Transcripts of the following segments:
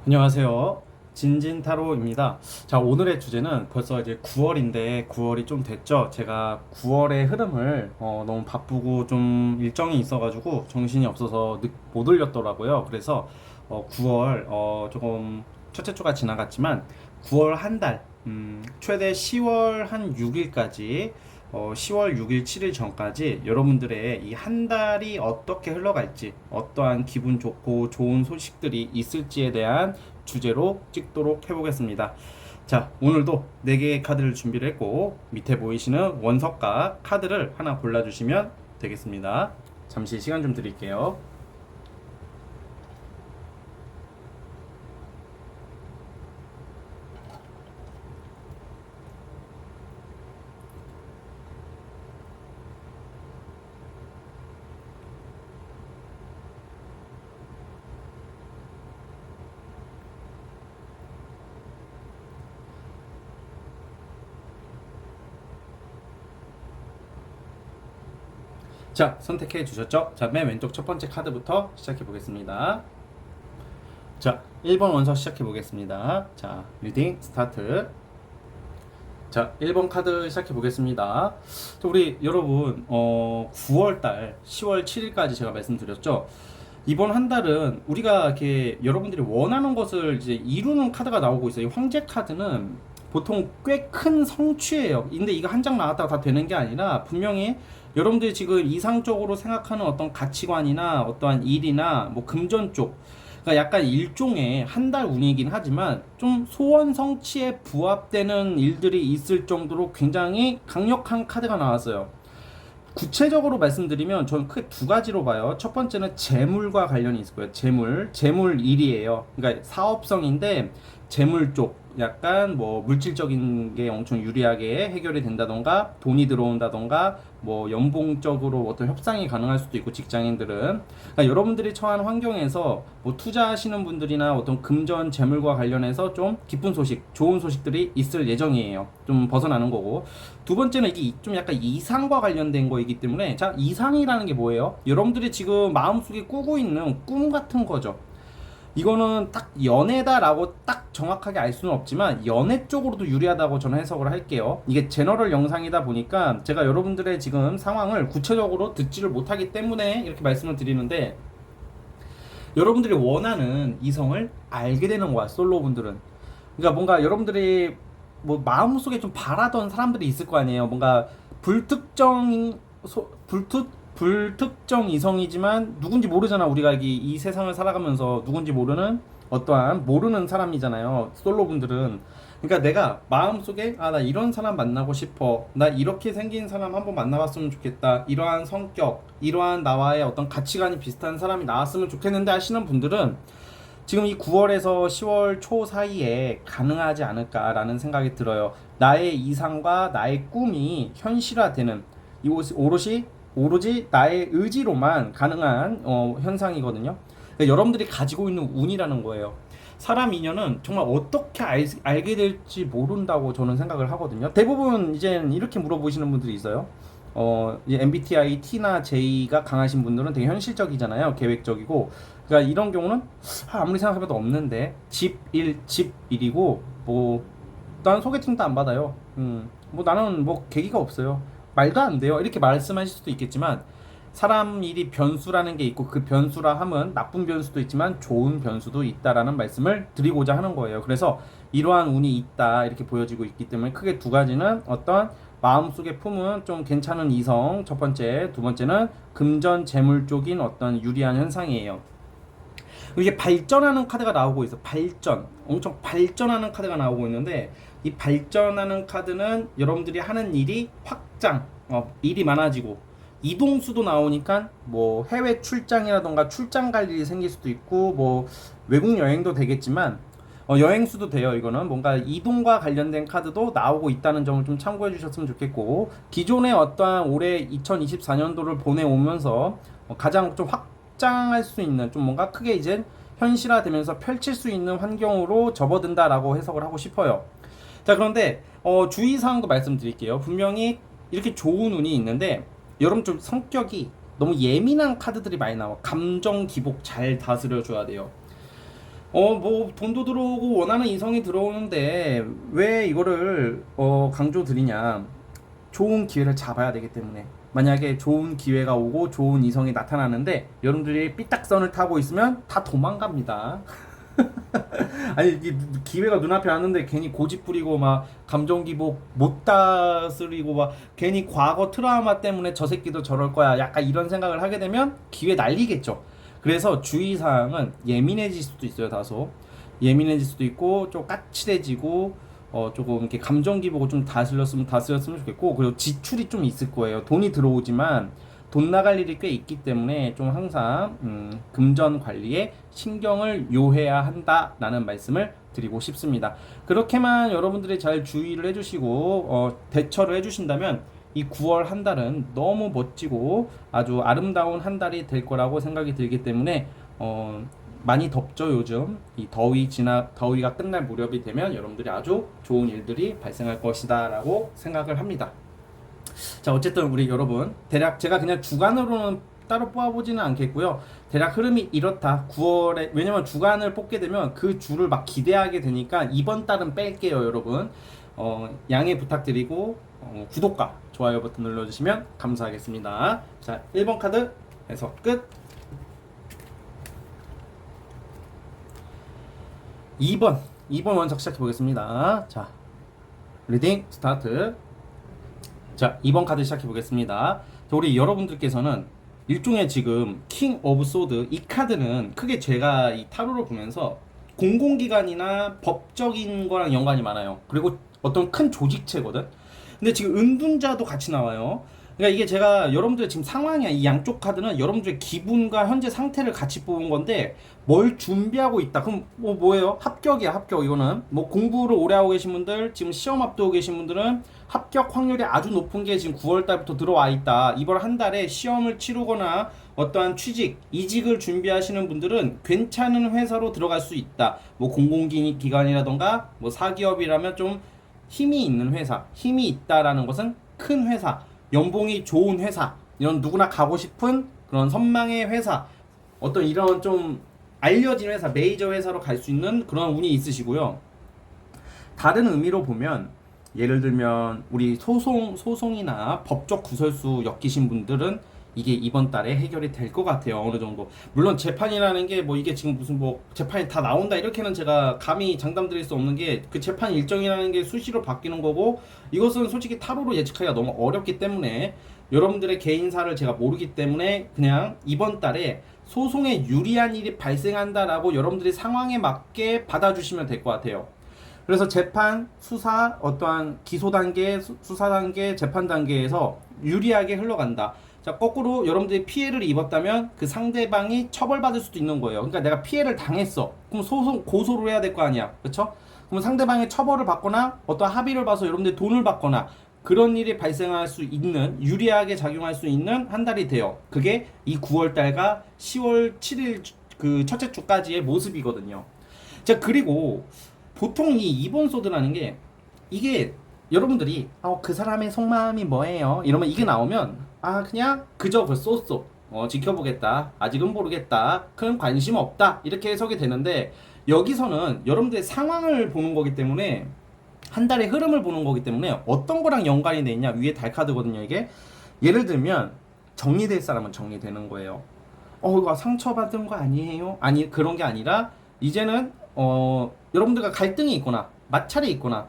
안녕하세요. 진진타로입니다. 자, 오늘의 주제는 벌써 이제 9월인데 9월이 좀 됐죠. 제가 9월의 흐름을 너무 바쁘고 좀 일정이 있어가지고 정신이 없어서 못 올렸더라고요. 그래서 9월 조금 첫째 주가 지나갔지만 9월 한 달, 최대 10월 한 6일까지 10월 6일, 7일 전까지 여러분들의 이 한 달이 어떻게 흘러갈지, 어떠한 기분 좋고 좋은 소식들이 있을지에 대한 주제로 찍도록 해보겠습니다. 자, 오늘도 4개의 카드를 준비를 했고, 밑에 보이시는 원석과 카드를 하나 골라주시면 되겠습니다. 잠시 시간 좀 드릴게요. 자, 선택해 주셨죠? 자, 맨 왼쪽 첫 번째 카드부터 시작해 보겠습니다. 자, 1번 원석 시작해 보겠습니다. 자, 리딩 스타트. 자, 1번 카드 시작해 보겠습니다. 우리 여러분, 9월달 10월 7일까지 제가 말씀드렸죠. 이번 한 달은 우리가 이렇게 여러분들이 원하는 것을 이제 이루는 카드가 나오고 있어요. 이 황제 카드는 보통 꽤 큰 성취예요. 근데 이거 한 장 나왔다가 다 되는 게 아니라 분명히 여러분들이 지금 이상적으로 생각하는 어떤 가치관이나 어떠한 일이나 뭐 금전 쪽, 그러니까 약간 일종의 한 달 운이긴 하지만 좀 소원 성취에 부합되는 일들이 있을 정도로 굉장히 강력한 카드가 나왔어요. 구체적으로 말씀드리면 저는 크게 두 가지로 봐요. 첫 번째는 재물과 관련이 있을 거예요. 재물 일이에요. 그러니까 사업성인데 재물 쪽, 약간 뭐 물질적인 게 엄청 유리하게 해결이 된다던가 돈이 들어온다던가 뭐 연봉적으로 어떤 협상이 가능할 수도 있고 직장인들은, 그러니까 여러분들이 처한 환경에서 뭐 투자하시는 분들이나 어떤 금전 재물과 관련해서 좀 기쁜 소식, 좋은 소식들이 있을 예정이에요. 좀 벗어나는 거고, 두 번째는 이게 좀 약간 이상과 관련된 거이기 때문에, 자, 이상이라는 게 뭐예요? 여러분들이 지금 마음속에 꾸고 있는 꿈 같은 거죠. 이거는 딱 연애다라고 딱 정확하게 알 수는 없지만 연애 쪽으로도 유리하다고 저는 해석을 할게요. 이게 제너럴 영상이다 보니까 제가 여러분들의 지금 상황을 구체적으로 듣지를 못하기 때문에 이렇게 말씀을 드리는데, 여러분들이 원하는 이성을 알게 되는 거야, 솔로분들은. 그러니까 뭔가 여러분들이 뭐 마음속에 좀 바라던 사람들이 있을 거 아니에요. 뭔가 불특정 불특정 이성이지만 누군지 모르잖아. 우리가 이 세상을 살아가면서 누군지 모르는 어떠한 모르는 사람이잖아요, 솔로분들은. 그러니까 내가 마음속에 나 이런 사람 만나고 싶어, 나 이렇게 생긴 사람 한번 만나봤으면 좋겠다, 이러한 성격, 이러한 나와의 어떤 가치관이 비슷한 사람이 나왔으면 좋겠는데 하시는 분들은 지금 이 9월에서 10월 초 사이에 가능하지 않을까라는 생각이 들어요. 나의 이상과 나의 꿈이 현실화되는, 이 오로지 나의 의지로만 가능한 현상이거든요. 그러니까 여러분들이 가지고 있는 운이라는 거예요. 사람 인연은 정말 어떻게 알게 될지 모른다고 저는 생각을 하거든요. 대부분 이제 이렇게 물어보시는 분들이 있어요. 이제 MBTI T나 J가 강하신 분들은 되게 현실적이잖아요. 계획적이고. 그러니까 이런 경우는 아무리 생각해봐도 없는데 집 일이고, 뭐 난 소개팅도 안 받아요. 뭐 나는 뭐 계기가 없어요. 말도 안 돼요. 이렇게 말씀하실 수도 있겠지만, 사람 일이 변수라는 게 있고 그 변수라 함은 나쁜 변수도 있지만 좋은 변수도 있다라는 말씀을 드리고자 하는 거예요. 그래서 이러한 운이 있다 이렇게 보여지고 있기 때문에 크게 두 가지는 어떤 마음속에 품은 좀 괜찮은 이성, 첫 번째, 두 번째는 금전 재물 쪽인 어떤 유리한 현상이에요. 이게 발전하는 카드가 나오고 있어. 발전, 엄청 발전하는 카드가 나오고 있는데, 이 발전하는 카드는 여러분들이 하는 일이 확장, 일이 많아지고, 이동수도 나오니까 뭐 해외 출장이라던가 출장 갈 일이 생길 수도 있고, 뭐 외국 여행도 되겠지만, 여행수도 돼요. 이거는 뭔가 이동과 관련된 카드도 나오고 있다는 점을 좀 참고해 주셨으면 좋겠고, 기존의 어떠한 올해 2024년도를 보내오면서 가장 좀 확장할 수 있는, 좀 뭔가 크게 이제 현실화되면서 펼칠 수 있는 환경으로 접어든다라고 해석을 하고 싶어요. 자, 그런데 주의사항도 말씀드릴게요. 분명히 이렇게 좋은 운이 있는데 여러분 좀 성격이 너무 예민한 카드들이 많이 나와. 감정 기복 잘 다스려 줘야 돼요. 뭐 돈도 들어오고 원하는 이성이 들어오는데 왜 이거를 강조 드리냐? 좋은 기회를 잡아야 되기 때문에. 만약에 좋은 기회가 오고 좋은 이성이 나타나는데 여러분들이 삐딱선을 타고 있으면 다 도망갑니다. 아니 이 기회가 눈앞에 왔는데 괜히 고집 부리고 막 감정 기복 못 다스리고 막 괜히 과거 트라우마 때문에 저 새끼도 저럴 거야 약간 이런 생각을 하게 되면 기회 날리겠죠. 그래서 주의사항은 예민해질 수도 있어요. 다소 예민해질 수도 있고 좀 까칠해지고 조금 이렇게 감정 기복을 좀 다스렸으면 좋겠고, 그리고 지출이 좀 있을 거예요. 돈이 들어오지만 돈 나갈 일이 꽤 있기 때문에 좀 항상 금전 관리에 신경을 요해야 한다라는 말씀을 드리고 싶습니다. 그렇게만 여러분들이 잘 주의를 해주시고 대처를 해주신다면 이 9월 한 달은 너무 멋지고 아주 아름다운 한 달이 될 거라고 생각이 들기 때문에 많이 덥죠 요즘. 이 더위가 끝날 무렵이 되면 여러분들이 아주 좋은 일들이 발생할 것이다라고 생각을 합니다. 자, 어쨌든 우리 여러분 대략 제가 그냥 주간으로는 따로 뽑아보지는 않겠고요. 대략 흐름이 이렇다. 9월에 왜냐면 주간을 뽑게 되면 그 주를 막 기대하게 되니까 이번 달은 뺄게요, 여러분. 양해 부탁드리고 구독과 좋아요 버튼 눌러주시면 감사하겠습니다. 자, 1번 카드 해석 끝. 2번 원석 시작해 보겠습니다. 자, 리딩 스타트. 자, 2번 카드 시작해 보겠습니다. 우리 여러분들께서는 일종의 지금 킹 오브 소드, 이 카드는 크게 제가 이 타로를 보면서 공공기관이나 법적인 거랑 연관이 많아요. 그리고 어떤 큰 조직체거든. 근데 지금 은둔자도 같이 나와요. 그러니까 이게 제가 여러분들의 지금 상황이야. 이 양쪽 카드는 여러분들의 기분과 현재 상태를 같이 뽑은 건데 뭘 준비하고 있다. 그럼 뭐예요? 합격이야, 합격. 이거는 뭐 공부를 오래 하고 계신 분들, 지금 시험 앞두고 계신 분들은 합격 확률이 아주 높은 게 지금 9월 달부터 들어와 있다. 이번 한 달에 시험을 치르거나 어떠한 취직, 이직을 준비하시는 분들은 괜찮은 회사로 들어갈 수 있다. 뭐 공공기관이라던가 뭐 사기업이라면 좀 힘이 있는 회사, 힘이 있다라는 것은 큰 회사, 연봉이 좋은 회사, 이런 누구나 가고 싶은 그런 선망의 회사, 어떤 이런 좀 알려진 회사, 메이저 회사로 갈 수 있는 그런 운이 있으시고요. 다른 의미로 보면 예를 들면 우리 소송이나 법적 구설수 엮이신 분들은 이게 이번 달에 해결이 될 것 같아요. 어느 정도. 물론 재판이라는 게 뭐 이게 지금 무슨 뭐 재판이 다 나온다 이렇게는 제가 감히 장담 드릴 수 없는 게 그 재판 일정이라는 게 수시로 바뀌는 거고, 이것은 솔직히 타로로 예측하기가 너무 어렵기 때문에 여러분들의 개인사를 제가 모르기 때문에 그냥 이번 달에 소송에 유리한 일이 발생한다라고 여러분들이 상황에 맞게 받아주시면 될 것 같아요. 그래서 재판, 수사, 어떠한 기소 단계, 수사 단계, 재판 단계에서 유리하게 흘러간다. 자, 거꾸로 여러분들이 피해를 입었다면 그 상대방이 처벌받을 수도 있는 거예요. 그러니까 내가 피해를 당했어. 그럼 고소를 해야 될 거 아니야. 그렇죠? 그럼 상대방의 처벌을 받거나 어떤 합의를 봐서 여러분들이 돈을 받거나 그런 일이 발생할 수 있는, 유리하게 작용할 수 있는 한 달이 돼요. 그게 이 9월 달과 10월 7일 그 첫째 주까지의 모습이거든요. 자, 그리고 보통 이 2번 소드라는 게 이게 여러분들이 그 사람의 속마음이 뭐예요? 이러면 이게 나오면 그냥 그저 그 쏘쏘 지켜보겠다, 아직은 모르겠다, 큰 관심 없다 이렇게 해석이 되는데, 여기서는 여러분들의 상황을 보는 거기 때문에 한 달의 흐름을 보는 거기 때문에 어떤 거랑 연관이 돼 있냐, 위에 달 카드거든요. 이게 예를 들면 정리될 사람은 정리되는 거예요. 이거 상처받은 거 아니에요? 아니, 그런 게 아니라 이제는 여러분들과 갈등이 있거나 마찰이 있거나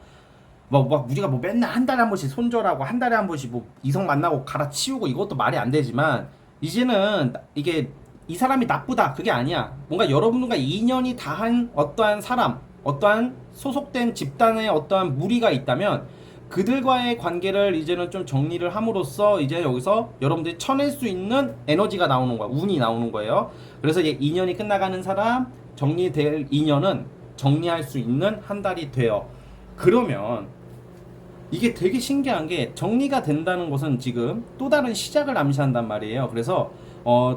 막 우리가 뭐 맨날 한 달에 한 번씩 손절하고 한 달에 한 번씩 뭐 이성 만나고 갈아치우고 이것도 말이 안 되지만, 이제는 이게 이 사람이 나쁘다 그게 아니야. 뭔가 여러분과 인연이 다한 어떠한 사람, 어떠한 소속된 집단의 어떠한 무리가 있다면 그들과의 관계를 이제는 좀 정리를 함으로써 이제 여기서 여러분들이 쳐낼 수 있는 에너지가 나오는 거야. 운이 나오는 거예요. 그래서 이제 인연이 끝나가는 사람, 정리될 인연은 정리할 수 있는 한 달이 돼요. 그러면 이게 되게 신기한 게, 정리가 된다는 것은 지금 또 다른 시작을 암시한단 말이에요. 그래서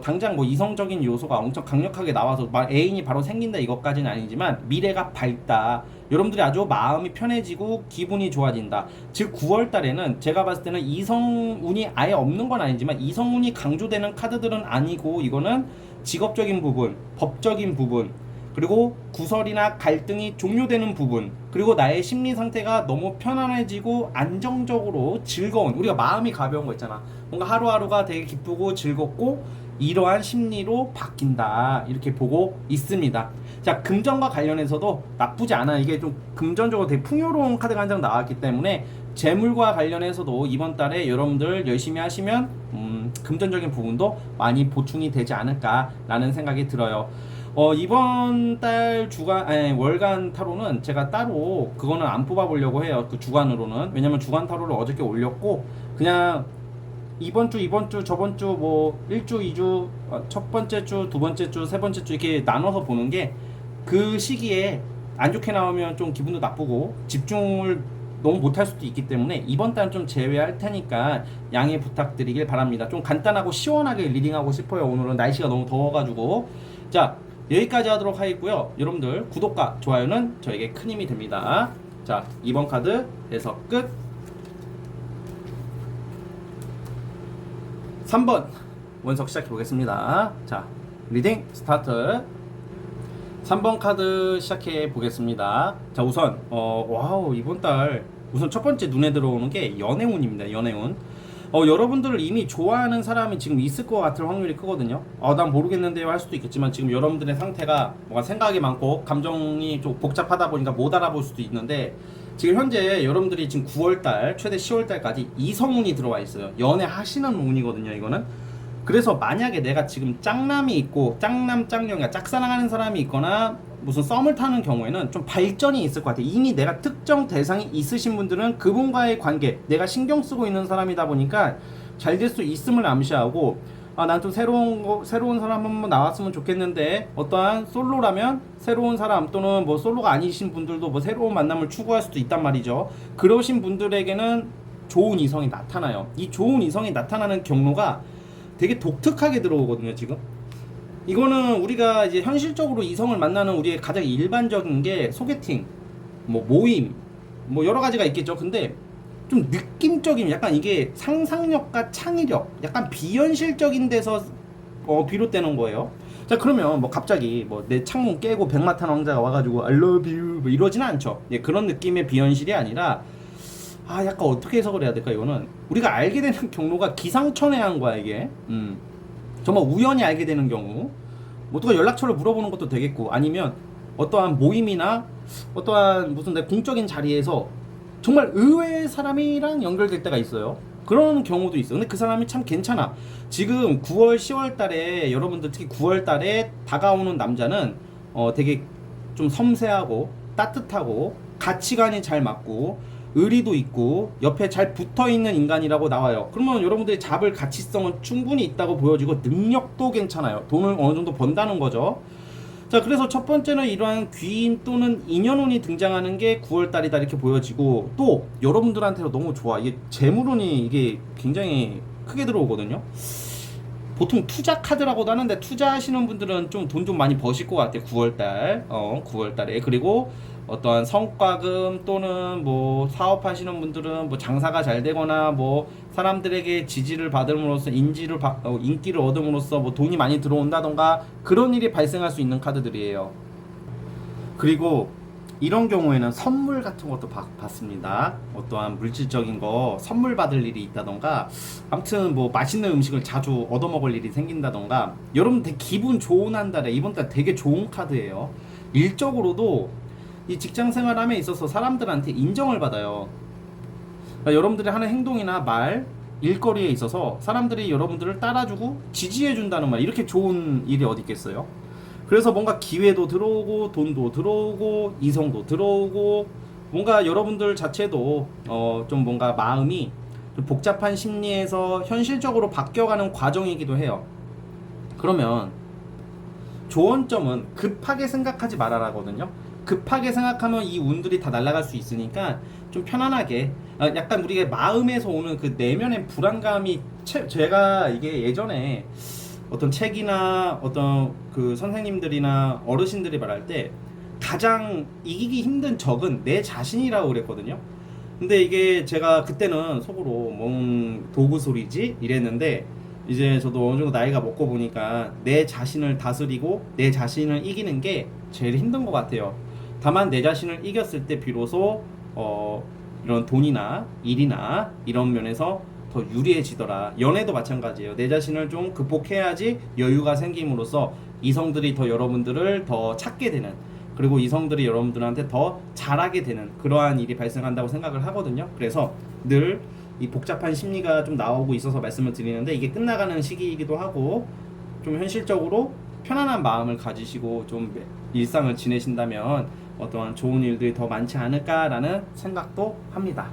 당장 뭐 이성적인 요소가 엄청 강력하게 나와서 애인이 바로 생긴다 이것까지는 아니지만 미래가 밝다, 여러분들이 아주 마음이 편해지고 기분이 좋아진다. 즉 9월 달에는 제가 봤을 때는 이성운이 아예 없는 건 아니지만 이성운이 강조되는 카드들은 아니고, 이거는 직업적인 부분, 법적인 부분, 그리고 구설이나 갈등이 종료되는 부분, 그리고 나의 심리 상태가 너무 편안해지고 안정적으로 즐거운, 우리가 마음이 가벼운 거 있잖아. 뭔가 하루하루가 되게 기쁘고 즐겁고 이러한 심리로 바뀐다, 이렇게 보고 있습니다. 자, 금전과 관련해서도 나쁘지 않아. 이게 좀 금전적으로 되게 풍요로운 카드가 한 장 나왔기 때문에 재물과 관련해서도 이번 달에 여러분들 열심히 하시면 금전적인 부분도 많이 보충이 되지 않을까라는 생각이 들어요. 이번 달 월간 타로는 제가 따로 그거는 안 뽑아보려고 해요. 그 주간으로는. 왜냐면 주간 타로를 어저께 올렸고, 그냥 이번 주, 저번 주, 뭐 1주, 2주, 첫 번째 주, 두 번째 주, 세 번째 주 이렇게 나눠서 보는 게 그 시기에 안 좋게 나오면 좀 기분도 나쁘고 집중을 너무 못할 수도 있기 때문에 이번 달은 좀 제외할 테니까 양해 부탁드리길 바랍니다. 좀 간단하고 시원하게 리딩하고 싶어요. 오늘은 날씨가 너무 더워가지고. 자, 여기까지 하도록 하겠고요. 여러분들 구독과 좋아요는 저에게 큰 힘이 됩니다. 자, 이번 카드 해석 끝. 3번 원석 시작해 보겠습니다. 자, 리딩 스타트. 3번 카드 시작해 보겠습니다. 자, 우선 와우, 이번 달 우선 첫 번째 눈에 들어오는 게 연애운입니다. 연애운. 여러분들을 이미 좋아하는 사람이 지금 있을 것 같을 확률이 크거든요. 난 모르겠는데요 할 수도 있겠지만, 지금 여러분들의 상태가 뭔가 생각이 많고 감정이 좀 복잡하다 보니까 못 알아볼 수도 있는데, 지금 현재 여러분들이 지금 9월달 최대 10월달까지 이성운이 들어와 있어요. 연애하시는 운이거든요, 이거는. 그래서 만약에 내가 지금 짝남이 있고 짝남 짝녀, 그러니까 짝사랑하는 사람이 있거나 무슨 썸을 타는 경우에는 좀 발전이 있을 것 같아요. 이미 내가 특정 대상이 있으신 분들은 그분과의 관계, 내가 신경 쓰고 있는 사람이다 보니까 잘 될 수 있음을 암시하고, 난 좀 새로운 사람 한번 나왔으면 좋겠는데, 어떠한 솔로라면 새로운 사람, 또는 뭐 솔로가 아니신 분들도 뭐 새로운 만남을 추구할 수도 있단 말이죠. 그러신 분들에게는 좋은 이성이 나타나요. 이 좋은 이성이 나타나는 경로가 되게 독특하게 들어오거든요, 지금. 이거는 우리가 이제 현실적으로 이성을 만나는 우리의 가장 일반적인 게 소개팅, 뭐 모임, 뭐 여러 가지가 있겠죠. 근데 좀 느낌적인, 약간 이게 상상력과 창의력, 약간 비현실적인 데서 비롯되는 거예요. 자, 그러면 뭐 갑자기 뭐 내 창문 깨고 백마탄 왕자가 와가지고 I love you 뭐 이러지는 않죠. 예, 그런 느낌의 비현실이 아니라, 약간 어떻게 해석을 해야 될까, 이거는. 우리가 알게 되는 경로가 기상천외한 거야, 이게. 정말 우연히 알게 되는 경우. 뭐 누가 연락처를 물어보는 것도 되겠고, 아니면 어떠한 모임이나 어떠한 무슨 내 공적인 자리에서 정말 의외의 사람이랑 연결될 때가 있어요. 그런 경우도 있어. 근데 그 사람이 참 괜찮아. 지금 9월, 10월 달에, 여러분들 특히 9월 달에 다가오는 남자는 되게 좀 섬세하고 따뜻하고 가치관이 잘 맞고 의리도 있고 옆에 잘 붙어있는 인간이라고 나와요. 그러면 여러분들이 잡을 가치성은 충분히 있다고 보여지고 능력도 괜찮아요. 돈을 어느 정도 번다는 거죠. 자, 그래서 첫 번째는 이러한 귀인 또는 인연운이 등장하는 게 9월달이다, 이렇게 보여지고, 또 여러분들한테도 너무 좋아. 이게 재물운이 이게 굉장히 크게 들어오거든요. 보통 투자 카드라고도 하는데, 투자하시는 분들은 좀 돈 좀 많이 버실 것 같아요, 9월달. 9월달에. 그리고 어떠한 성과금 또는 뭐 사업하시는 분들은 뭐 장사가 잘 되거나 뭐 사람들에게 지지를 받음으로써 인기를 얻음으로써 뭐 돈이 많이 들어온다던가 그런 일이 발생할 수 있는 카드들이에요. 그리고 이런 경우에는 선물 같은 것도 받습니다. 어떠한 물질적인 거 선물 받을 일이 있다던가, 아무튼 뭐 맛있는 음식을 자주 얻어먹을 일이 생긴다던가, 여러분 되게 기분 좋은 한 달에 이번 달 되게 좋은 카드예요. 일적으로도 이 직장 생활함에 있어서 사람들한테 인정을 받아요. 그러니까 여러분들이 하는 행동이나 말, 일거리에 있어서 사람들이 여러분들을 따라주고 지지해준다는 말, 이렇게 좋은 일이 어디 있겠어요? 그래서 뭔가 기회도 들어오고 돈도 들어오고 이성도 들어오고, 뭔가 여러분들 자체도 좀 뭔가 마음이 좀 복잡한 심리에서 현실적으로 바뀌어가는 과정이기도 해요. 그러면 조언점은 급하게 생각하지 말아라거든요. 급하게 생각하면 이 운들이 다 날아갈 수 있으니까 좀 편안하게, 약간 우리가 마음에서 오는 그 내면의 불안감이, 제가 이게 예전에 어떤 책이나 어떤 그 선생님들이나 어르신들이 말할 때 가장 이기기 힘든 적은 내 자신이라고 그랬거든요. 근데 이게 제가 그때는 속으로 뭔 도구 소리지 이랬는데, 이제 저도 어느 정도 나이가 먹고 보니까 내 자신을 다스리고 내 자신을 이기는 게 제일 힘든 것 같아요. 다만 내 자신을 이겼을 때 비로소 이런 돈이나 일이나 이런 면에서 더 유리해지더라. 연애도 마찬가지예요. 내 자신을 좀 극복해야지 여유가 생김으로써 이성들이 더 여러분들을 더 찾게 되는, 그리고 이성들이 여러분들한테 더 잘하게 되는 그러한 일이 발생한다고 생각을 하거든요. 그래서 늘 이 복잡한 심리가 좀 나오고 있어서 말씀을 드리는데, 이게 끝나가는 시기이기도 하고 좀 현실적으로 편안한 마음을 가지시고 좀 일상을 지내신다면 어떠한 좋은 일들이 더 많지 않을까라는 생각도 합니다.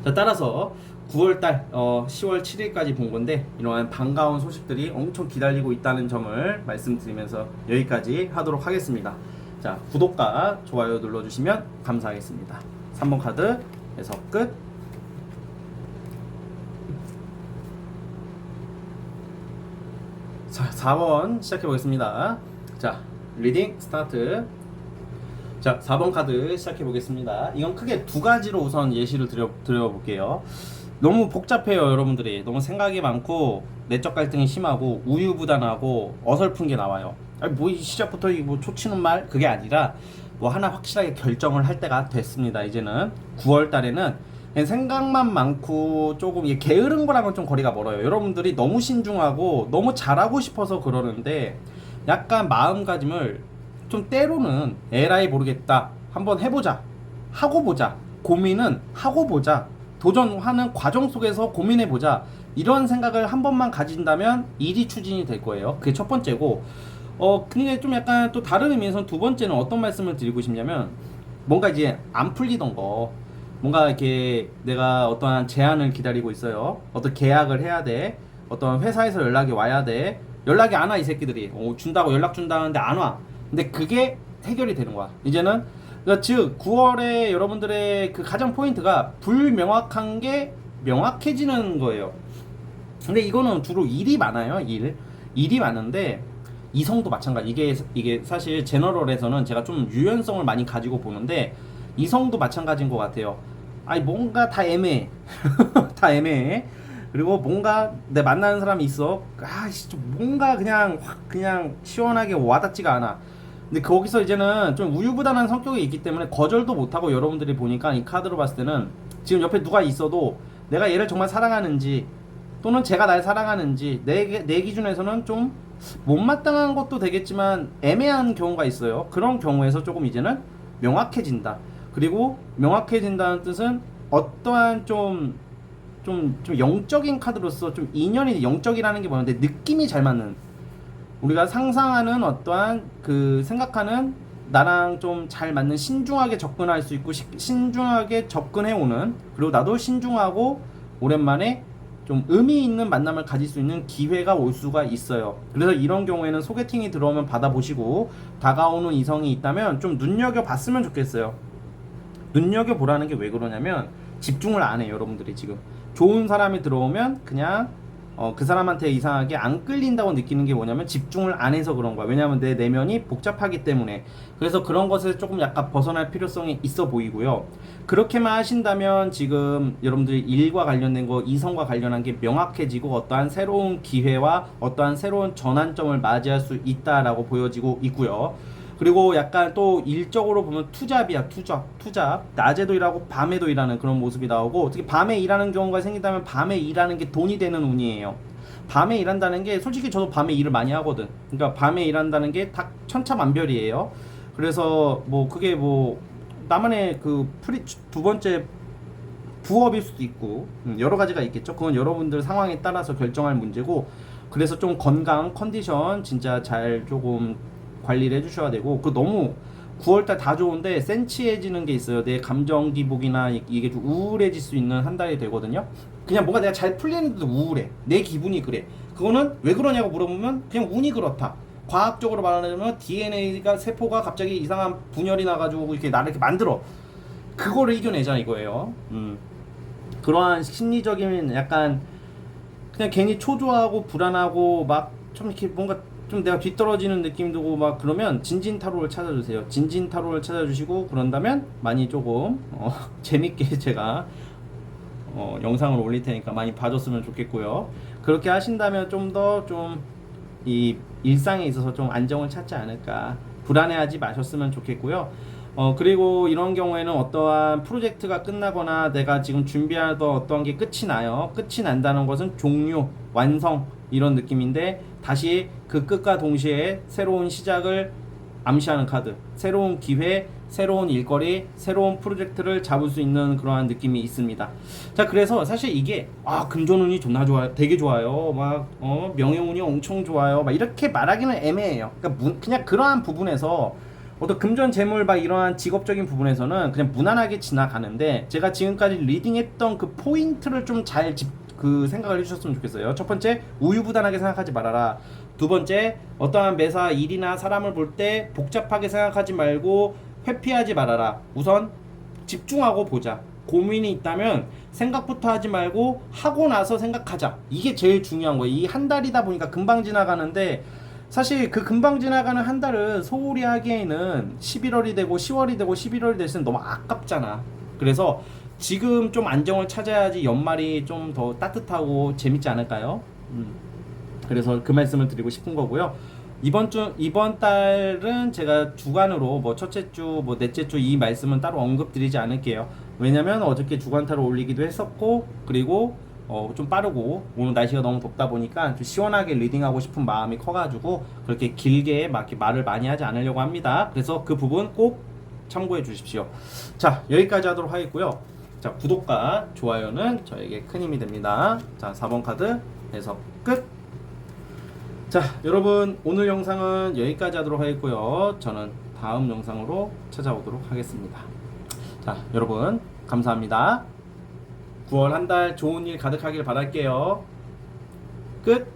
자, 따라서 9월달 10월 7일까지 본 건데, 이러한 반가운 소식들이 엄청 기다리고 있다는 점을 말씀드리면서 여기까지 하도록 하겠습니다. 자, 구독과 좋아요 눌러주시면 감사하겠습니다. 3번 카드에서 끝. 자, 4번 시작해 보겠습니다. 자, 리딩 스타트. 자, 4번 카드 시작해 보겠습니다. 이건 크게 두 가지로 우선 예시를 드려볼게요. 너무 복잡해요, 여러분들이. 너무 생각이 많고 내적 갈등이 심하고 우유부단하고 어설픈 게 나와요. 아니, 뭐 시작부터 뭐 초치는 말 그게 아니라 뭐 하나 확실하게 결정을 할 때가 됐습니다. 이제는 9월 달에는 생각만 많고 조금 이게 게으른 거랑은 좀 거리가 멀어요. 여러분들이 너무 신중하고 너무 잘하고 싶어서 그러는데, 약간 마음가짐을 좀 때로는 에라이 모르겠다, 한번 해보자, 하고 보자, 고민은 하고 보자, 도전하는 과정 속에서 고민해보자, 이런 생각을 한 번만 가진다면 일이 추진이 될 거예요. 그게 첫 번째고, 근데 좀 약간 또 다른 의미에서 두 번째는 어떤 말씀을 드리고 싶냐면, 뭔가 이제 안 풀리던 거, 뭔가 이렇게 내가 어떠한 제안을 기다리고 있어요. 어떤 계약을 해야 돼. 어떤 회사에서 연락이 와야 돼. 연락이 안 와, 이 새끼들이. 준다고 연락 준다는데 안 와. 근데 그게 해결이 되는 거야. 이제는 그러니까 즉 9월에 여러분들의 그 가장 포인트가 불명확한 게 명확해지는 거예요. 근데 이거는 주로 일이 많아요. 일이 많은데 이성도 마찬가지. 이게 사실 제너럴에서는 제가 좀 유연성을 많이 가지고 보는데, 이성도 마찬가지인 것 같아요. 아니, 뭔가 다 애매해. 다 애매해. 그리고 뭔가 내 만나는 사람이 있어. 좀 뭔가 그냥 시원하게 와닿지가 않아. 근데 거기서 이제는 좀 우유부단한 성격이 있기 때문에 거절도 못하고, 여러분들이 보니까 이 카드로 봤을 때는 지금 옆에 누가 있어도 내가 얘를 정말 사랑하는지, 또는 제가 날 사랑하는지, 내 기준에서는 좀 못마땅한 것도 되겠지만 애매한 경우가 있어요. 그런 경우에서 조금 이제는 명확해진다. 그리고 명확해진다는 뜻은 어떠한 좀 영적인 카드로서 좀 인연이, 영적이라는 게 뭐냐면 느낌이 잘 맞는, 우리가 상상하는 어떠한 그 생각하는 나랑 좀 잘 맞는, 신중하게 접근할 수 있고 신중하게 접근해오는, 그리고 나도 신중하고 오랜만에 좀 의미 있는 만남을 가질 수 있는 기회가 올 수가 있어요. 그래서 이런 경우에는 소개팅이 들어오면 받아보시고, 다가오는 이성이 있다면 좀 눈여겨봤으면 좋겠어요. 눈여겨보라는 게 왜 그러냐면, 집중을 안 해요. 여러분들이 지금 좋은 사람이 들어오면 그냥 그 사람한테 이상하게 안 끌린다고 느끼는 게 뭐냐면, 집중을 안 해서 그런 거야. 왜냐면 내 내면이 복잡하기 때문에. 그래서 그런 것에 조금 약간 벗어날 필요성이 있어 보이고요. 그렇게만 하신다면 지금 여러분들이 일과 관련된 거, 이성과 관련한 게 명확해지고 어떠한 새로운 기회와 어떠한 새로운 전환점을 맞이할 수 있다라고 보여지고 있고요. 그리고 약간 또 일적으로 보면 투잡이야. 투잡. 낮에도 일하고 밤에도 일하는 그런 모습이 나오고, 특히 밤에 일하는 경우가 생긴다면 밤에 일하는 게 돈이 되는 운이에요. 밤에 일한다는 게, 솔직히 저도 밤에 일을 많이 하거든. 그러니까 밤에 일한다는 게 다 천차만별이에요. 그래서 뭐 그게 뭐 나만의 그 두 번째 부업일 수도 있고 여러 가지가 있겠죠. 그건 여러분들 상황에 따라서 결정할 문제고, 그래서 좀 건강 컨디션 진짜 잘 조금 관리를 해주셔야 되고, 그 너무 9월달 다 좋은데 센치해지는 게 있어요. 내 감정 기복이나 이게 좀 우울해질 수 있는 한 달이 되거든요. 그냥 뭔가 내가 잘 풀리는데도 우울해. 내 기분이 그래. 그거는 왜 그러냐고 물어보면 그냥 운이 그렇다. 과학적으로 말하자면 DNA가, 세포가 갑자기 이상한 분열이 나가지고 이렇게 나를 이렇게 만들어. 그거를 이겨내자 이거예요. 그러한 심리적인 약간 그냥 괜히 초조하고 불안하고 막 좀 이렇게 뭔가 좀 내가 뒤떨어지는 느낌 들고 막 그러면 진진타로를 찾아주세요. 진진타로를 찾아주시고 그런다면 많이 조금 재밌게 제가 영상을 올릴 테니까 많이 봐줬으면 좋겠고요. 그렇게 하신다면 좀 더 좀 이 일상에 있어서 좀 안정을 찾지 않을까. 불안해하지 마셨으면 좋겠고요. 그리고 이런 경우에는 어떠한 프로젝트가 끝나거나 내가 지금 준비하던 어떠한 게 끝이 나요. 끝이 난다는 것은 종료, 완성 이런 느낌인데 다시 그 끝과 동시에 새로운 시작을 암시하는 카드, 새로운 기회, 새로운 일거리, 새로운 프로젝트를 잡을 수 있는 그러한 느낌이 있습니다. 자, 그래서 사실 이게 금전운이 존나 좋아요, 되게 좋아요, 막 명예운이 엄청 좋아요, 막 이렇게 말하기는 애매해요. 그러니까 그냥 그러한 부분에서 어떤 금전 재물 막 이러한 직업적인 부분에서는 그냥 무난하게 지나가는데, 제가 지금까지 리딩했던 그 포인트를 좀 잘 생각을 해주셨으면 좋겠어요. 첫 번째, 우유부단하게 생각하지 말아라. 두 번째, 어떠한 매사 일이나 사람을 볼 때 복잡하게 생각하지 말고 회피하지 말아라. 우선 집중하고 보자. 고민이 있다면 생각부터 하지 말고 하고 나서 생각하자. 이게 제일 중요한 거예요. 이 한 달이다 보니까 금방 지나가는데, 사실 그 금방 지나가는 한 달은 소홀히 하기에는 11월이 되고 10월이 되고 11월이 됐을 때 너무 아깝잖아. 그래서 지금 좀 안정을 찾아야지 연말이 좀 더 따뜻하고 재밌지 않을까요? 그래서 그 말씀을 드리고 싶은 거고요. 이번 달은 제가 주간으로 뭐 첫째 주, 뭐 넷째 주 이 말씀은 따로 언급드리지 않을게요. 왜냐면 어저께 주간타로 올리기도 했었고, 그리고 좀 빠르고 오늘 날씨가 너무 덥다 보니까 좀 시원하게 리딩하고 싶은 마음이 커가지고 그렇게 길게 막 이렇게 말을 많이 하지 않으려고 합니다. 그래서 그 부분 꼭 참고해 주십시오. 자, 여기까지 하도록 하겠고요. 자, 구독과 좋아요는 저에게 큰 힘이 됩니다. 자, 4번 카드 해석 끝. 자, 여러분 오늘 영상은 여기까지 하도록 하겠고요. 저는 다음 영상으로 찾아오도록 하겠습니다. 자, 여러분 감사합니다. 9월 한 달 좋은 일 가득하길 바랄게요. 끝.